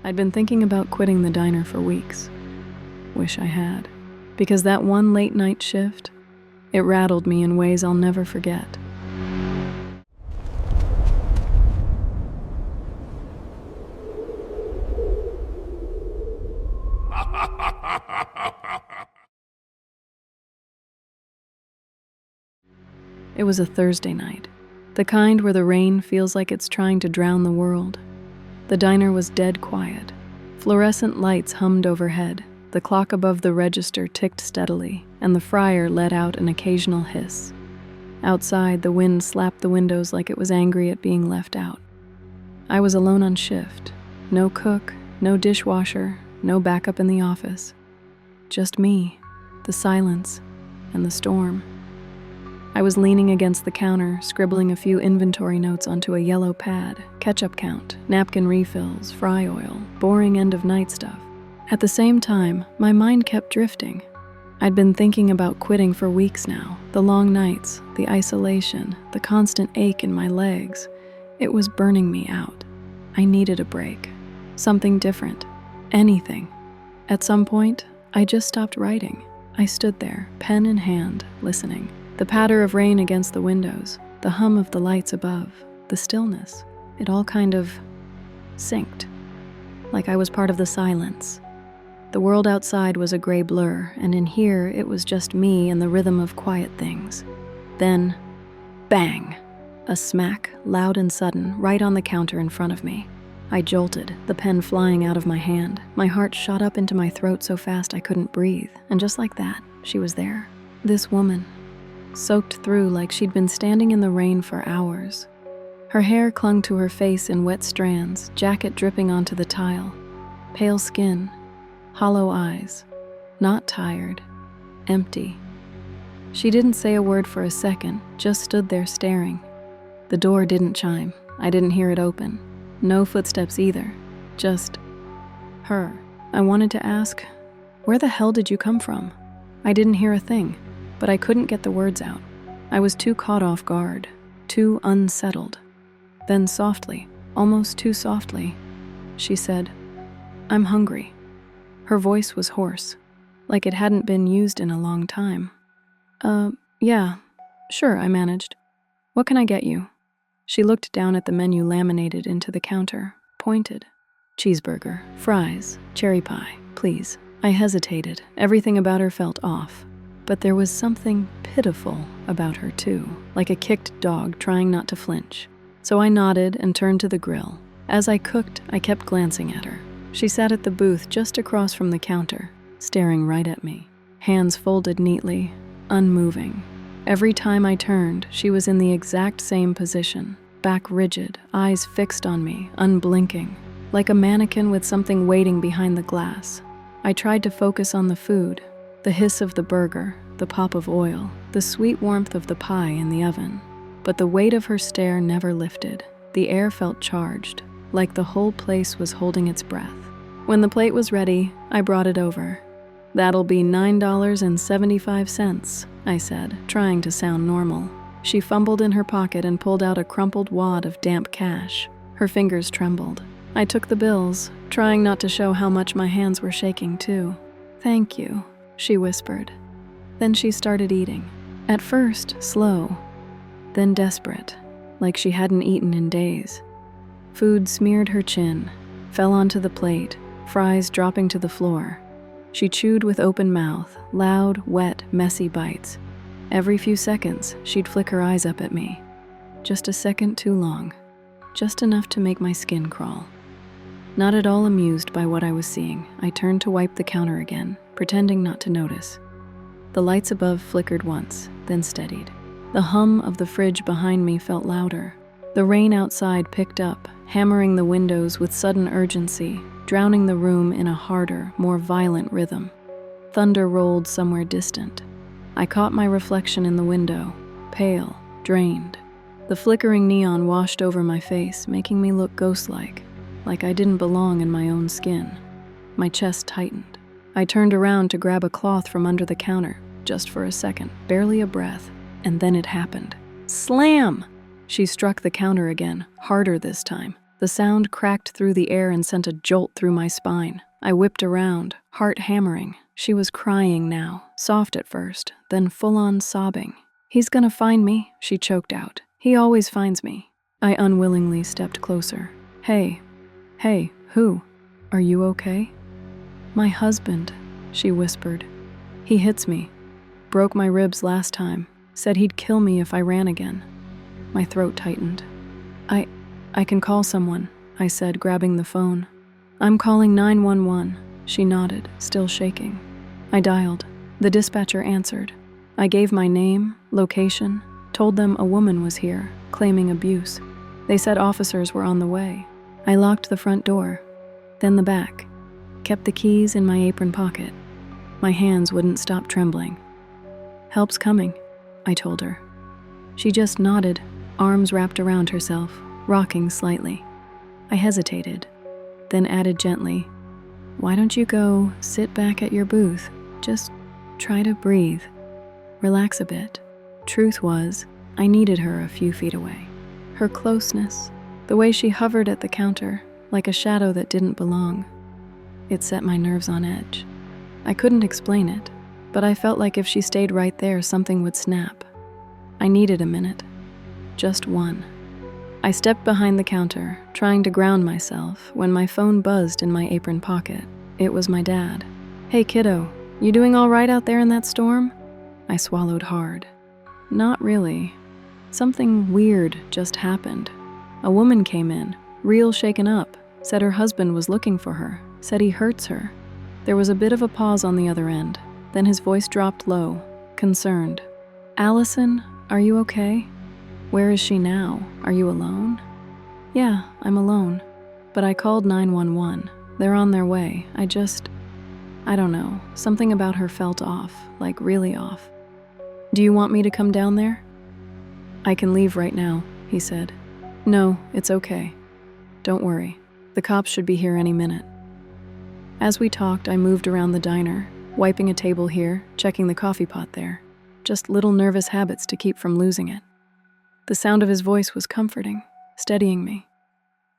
I'd been thinking about quitting the diner for weeks. Wish I had. Because that one late night shift, it rattled me in ways I'll never forget. It was a Thursday night, the kind where the rain feels like it's trying to drown the world. The diner was dead quiet. Fluorescent lights hummed overhead, the clock above the register ticked steadily, and the fryer let out an occasional hiss. Outside, the wind slapped the windows like it was angry at being left out. I was alone on shift. No cook, no dishwasher, no backup in the office. Just me, the silence, and the storm. I was leaning against the counter, scribbling a few inventory notes onto a yellow pad, ketchup count, napkin refills, fry oil, boring end-of-night stuff. At the same time, my mind kept drifting. I'd been thinking about quitting for weeks now, the long nights, the isolation, the constant ache in my legs. It was burning me out. I needed a break. Something different. Anything. At some point, I just stopped writing. I stood there, pen in hand, listening. The patter of rain against the windows, the hum of the lights above, the stillness, it all kind of synced, like I was part of the silence. The world outside was a gray blur, and in here it was just me and the rhythm of quiet things. Then, bang! A smack, loud and sudden, right on the counter in front of me. I jolted, the pen flying out of my hand. My heart shot up into my throat so fast I couldn't breathe, and just like that, she was there. This woman, soaked through like she'd been standing in the rain for hours. Her hair clung to her face in wet strands, jacket dripping onto the tile. Pale skin, hollow eyes, not tired, empty. She didn't say a word for a second, just stood there staring. The door didn't chime. I didn't hear it open. No footsteps either, just her. I wanted to ask, where the hell did you come from? I didn't hear a thing. But I couldn't get the words out. I was too caught off guard, too unsettled. Then softly, almost too softly, she said, "I'm hungry." Her voice was hoarse, like it hadn't been used in a long time. Yeah, sure," I managed. "What can I get you?" She looked down at the menu laminated into the counter, pointed. "Cheeseburger, fries, cherry pie, please." I hesitated. Everything about her felt off. But there was something pitiful about her too, like a kicked dog trying not to flinch. So I nodded and turned to the grill. As I cooked, I kept glancing at her. She sat at the booth just across from the counter, staring right at me, hands folded neatly, unmoving. Every time I turned, she was in the exact same position, back rigid, eyes fixed on me, unblinking, like a mannequin with something waiting behind the glass. I tried to focus on the food, the hiss of the burger, the pop of oil, the sweet warmth of the pie in the oven. But the weight of her stare never lifted. The air felt charged, like the whole place was holding its breath. When the plate was ready, I brought it over. "That'll be $9.75, I said, trying to sound normal. She fumbled in her pocket and pulled out a crumpled wad of damp cash. Her fingers trembled. I took the bills, trying not to show how much my hands were shaking too. "Thank you," she whispered. Then she started eating. At first, slow, then desperate, like she hadn't eaten in days. Food smeared her chin, fell onto the plate, fries dropping to the floor. She chewed with open mouth, loud, wet, messy bites. Every few seconds, she'd flick her eyes up at me. Just a second too long, just enough to make my skin crawl. Not at all amused by what I was seeing, I turned to wipe the counter again, pretending not to notice. The lights above flickered once, then steadied. The hum of the fridge behind me felt louder. The rain outside picked up, hammering the windows with sudden urgency, drowning the room in a harder, more violent rhythm. Thunder rolled somewhere distant. I caught my reflection in the window, pale, drained. The flickering neon washed over my face, making me look ghost-like, like I didn't belong in my own skin. My chest tightened. I turned around to grab a cloth from under the counter, just for a second, barely a breath, and then it happened. Slam! She struck the counter again, harder this time. The sound cracked through the air and sent a jolt through my spine. I whipped around, heart hammering. She was crying now, soft at first, then full-on sobbing. "He's gonna find me," she choked out. "He always finds me." I unwillingly stepped closer. Hey, who? Are you okay?" "My husband," she whispered. "He hits me. Broke my ribs last time. Said he'd kill me if I ran again." My throat tightened. I can call someone," I said, grabbing the phone. "I'm calling 911. She nodded, still shaking. I dialed. The dispatcher answered. I gave my name, location, told them a woman was here, claiming abuse. They said officers were on the way. I locked the front door, then the back, kept the keys in my apron pocket. My hands wouldn't stop trembling. "Help's coming," I told her. She just nodded, arms wrapped around herself, rocking slightly. I hesitated, then added gently, "Why don't you go sit back at your booth? Just try to breathe. Relax a bit." Truth was, I needed her a few feet away. Her closeness, the way she hovered at the counter, like a shadow that didn't belong. It set my nerves on edge. I couldn't explain it, but I felt like if she stayed right there, something would snap. I needed a minute. Just one. I stepped behind the counter, trying to ground myself, when my phone buzzed in my apron pocket. It was my dad. "Hey kiddo, you doing all right out there in that storm?" I swallowed hard. Not really. Something weird just happened. A woman came in, real shaken up, said her husband was looking for her, said he hurts her. There was a bit of a pause on the other end, then his voice dropped low, concerned. "Alison, are you okay? Where is she now? Are you alone?" "Yeah, I'm alone. But I called 911. They're on their way. I don't know. Something about her felt off, like really off." "Do you want me to come down there?" "I can leave right now," he said. "No, it's okay. Don't worry. The cops should be here any minute." As we talked, I moved around the diner, wiping a table here, checking the coffee pot there. Just little nervous habits to keep from losing it. The sound of his voice was comforting, steadying me.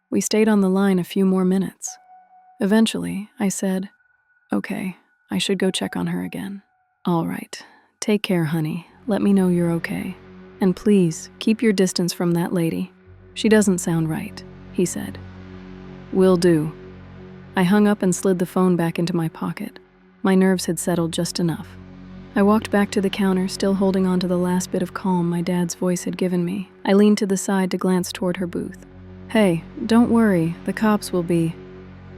We stayed on the line a few more minutes. Eventually, I said, "Okay, I should go check on her again." "All right. Take care, honey. Let me know you're okay. And please, keep your distance from that lady. She doesn't sound right," he said. "Will do." I hung up and slid the phone back into my pocket. My nerves had settled just enough. I walked back to the counter, still holding on to the last bit of calm my dad's voice had given me. I leaned to the side to glance toward her booth. "Hey, don't worry, the cops will be..."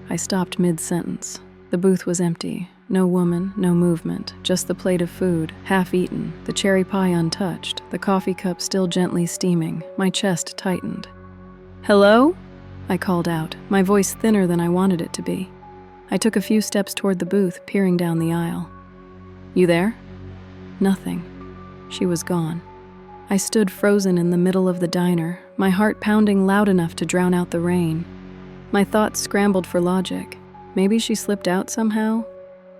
I stopped mid-sentence. The booth was empty. No woman, no movement, just the plate of food, half-eaten, the cherry pie untouched, the coffee cup still gently steaming. My chest tightened. "Hello?" I called out, my voice thinner than I wanted it to be. I took a few steps toward the booth, peering down the aisle. "You there?" Nothing. She was gone. I stood frozen in the middle of the diner, my heart pounding loud enough to drown out the rain. My thoughts scrambled for logic. Maybe she slipped out somehow?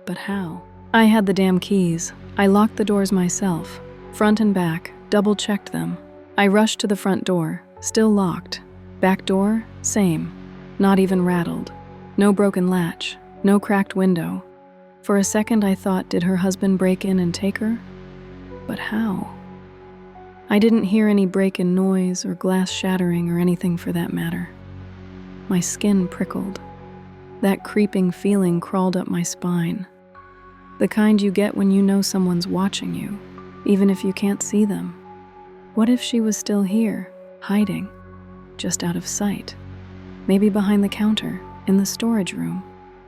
But how? I had the damn keys. I locked the doors myself, front and back, double-checked them. I rushed to the front door, still locked. Back door, same. Not even rattled. No broken latch, no cracked window. For a second I thought, did her husband break in and take her? But how? I didn't hear any break-in noise or glass shattering or anything for that matter. My skin prickled. That creeping feeling crawled up my spine. The kind you get when you know someone's watching you, even if you can't see them. What if she was still here, hiding, just out of sight? Maybe behind the counter, in the storage room,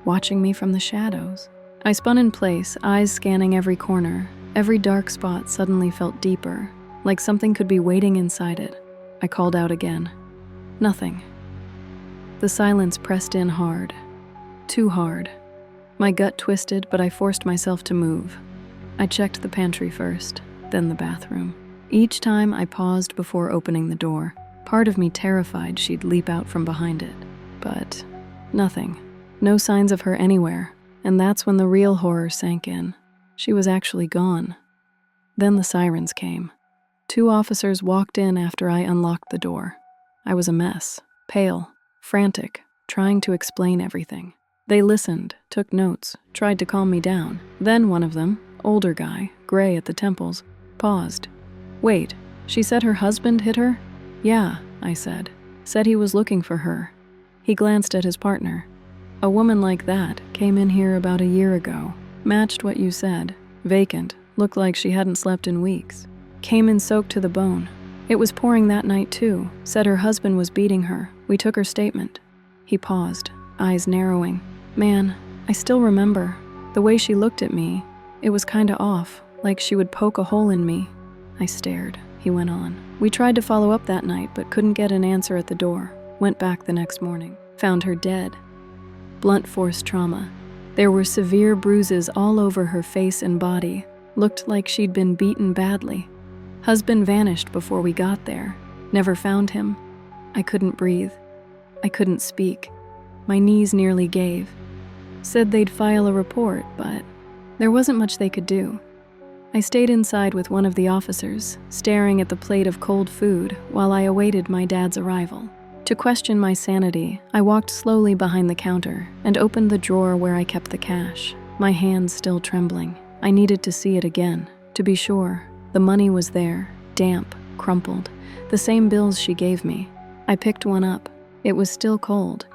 watching me from the shadows. I spun in place, eyes scanning every corner. Every dark spot suddenly felt deeper, like something could be waiting inside it. I called out again. Nothing. The silence pressed in hard. Too hard. My gut twisted, but I forced myself to move. I checked the pantry first, then the bathroom. Each time I paused before opening the door, part of me terrified she'd leap out from behind it. But nothing. No signs of her anywhere. And that's when the real horror sank in. She was actually gone. Then the sirens came. 2 officers walked in after I unlocked the door. I was a mess, pale, frantic, trying to explain everything. They listened, took notes, tried to calm me down. Then one of them, older guy, gray at the temples, paused. "Wait, she said her husband hit her?" "Yeah," I said. "Said he was looking for her." He glanced at his partner. "A woman like that came in here about a year ago. Matched what you said. Vacant. Looked like she hadn't slept in weeks. Came in soaked to the bone. It was pouring that night too. Said her husband was beating her. We took her statement." He paused, eyes narrowing. "Man, I still remember. The way she looked at me, it was kinda off, like she would poke a hole in me." I stared. He went on. "We tried to follow up that night, but couldn't get an answer at the door. Went back the next morning. Found her dead. Blunt force trauma. There were severe bruises all over her face and body. Looked like she'd been beaten badly. Husband vanished before we got there. Never found him." I couldn't breathe. I couldn't speak. My knees nearly gave. Said they'd file a report, but there wasn't much they could do. I stayed inside with one of the officers, staring at the plate of cold food while I awaited my dad's arrival. To question my sanity, I walked slowly behind the counter and opened the drawer where I kept the cash, my hands still trembling. I needed to see it again, to be sure. The money was there, damp, crumpled, the same bills she gave me. I picked one up. It was still cold.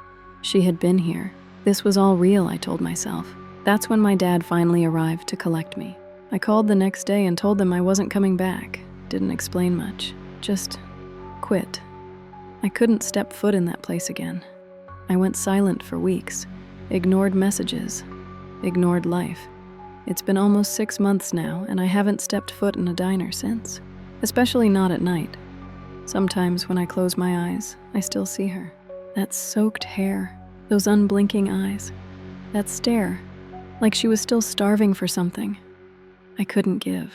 She had been here. This was all real, I told myself. That's when my dad finally arrived to collect me. I called the next day and told them I wasn't coming back. Didn't explain much. Just quit. I couldn't step foot in that place again. I went silent for weeks. Ignored messages. Ignored life. It's been almost 6 months now, and I haven't stepped foot in a diner since. Especially not at night. Sometimes when I close my eyes, I still see her. That soaked hair. Those unblinking eyes. That stare. Like she was still starving for something I couldn't give.